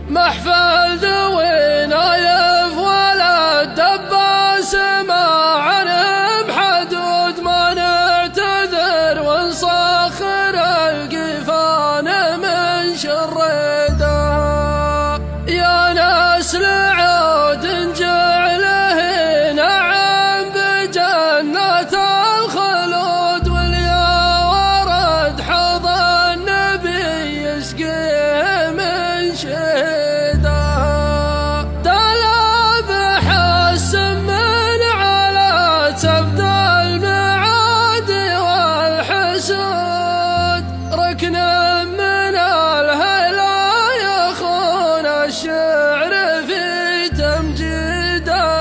محفل ذوي نايف ولا دباس ما عنهم حدود، ما نعتذر ونصخر القفان من شردها. يا ناس لعود جعله نعم بجنة الخلود، واليا ورد حوض النبي يسقيه من شهدها. تلابح السمن على تبدأ المعاد والحسود، ركن من الهلا يخون الشعر في تمجيدها.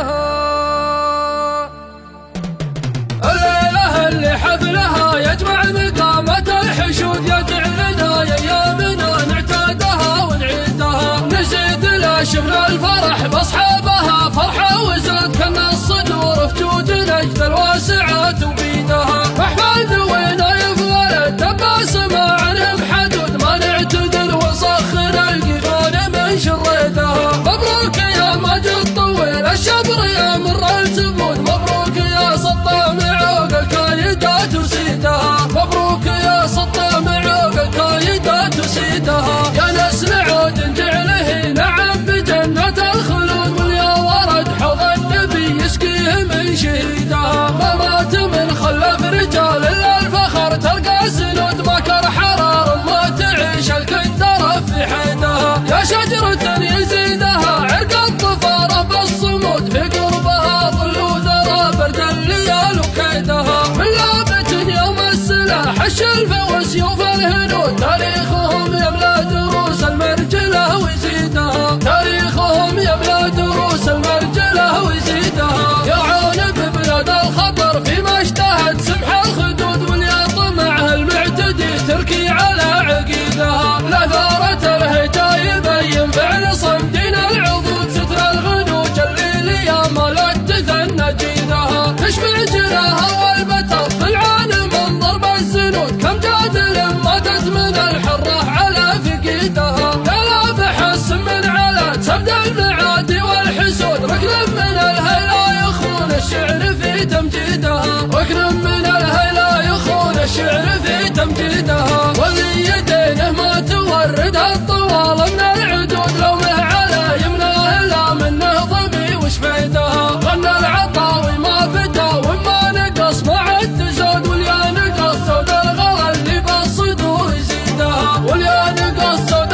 الليلة اللي حفلها يجمع مقامة الحشود، يدعلنا ايامنا نعتادها ونعيدها، نزيد لا شفنا الفرح باصحابها فرحة وزاد كنا الصدور في جود نجد الواسعات وبيدها. محفل ذوي نايف ولا دباس ما عنهم حدود، ما نعتذر ونصخر القفان من شردها. مبروك يا ماجد طويل الشبر يا مر الزبون، مبروك يا سطام عوق الكايدات وسيدها، مبروك يا سطام عوق الكايدات وسيدها. يا ناس لعود جعله نعم بجنة الخلود، واليا ورد حوض النبي يسقيه من شهيدها. ما مات من خلف رجال الا الفخر تلقى سنود، ما كر حرار ما تعيش الكدرة في حيدها. يا شجرة يزيدها عرق الظفار بالصمود، في قربها ظل وذرى برد الليال وكيدها. من لابة يوم السلاح الشلف وسيوف الهنود، تاريخهم يملا دروس المرجلة ويزيدها، تاريخهم يملا دروس المرجلة ويزيدها. يعون ببلاد الخطر فيما اشتهت سمح الخدود، واليا طمعها المعتدي تركي على عقيدها. لثارة الهجا يبين فعل صمدين العضود، ستر الغنوج الليل يا ملت تثنى جيدها. تشبع جراها والبتر طلعان من ضرب الزنود، كم جادل ماتت من الحرة على فقيدها. تلابح السمن على تبدأ المعادي والحسود، ركن من الهيلا يخون الشعر في تمجيدها، ركن من الهيلا يخون الشعر في تمجيدها. واللي يدينه ما تورد الطوال من العدود، لو ما على يمناه لا منه ضمي وش فيدها. غنى العطاوي ما بدا وما نقص مع التزود، واليا نقص سود الغلا اللي بالصدور يزيدها، واليا نقص سود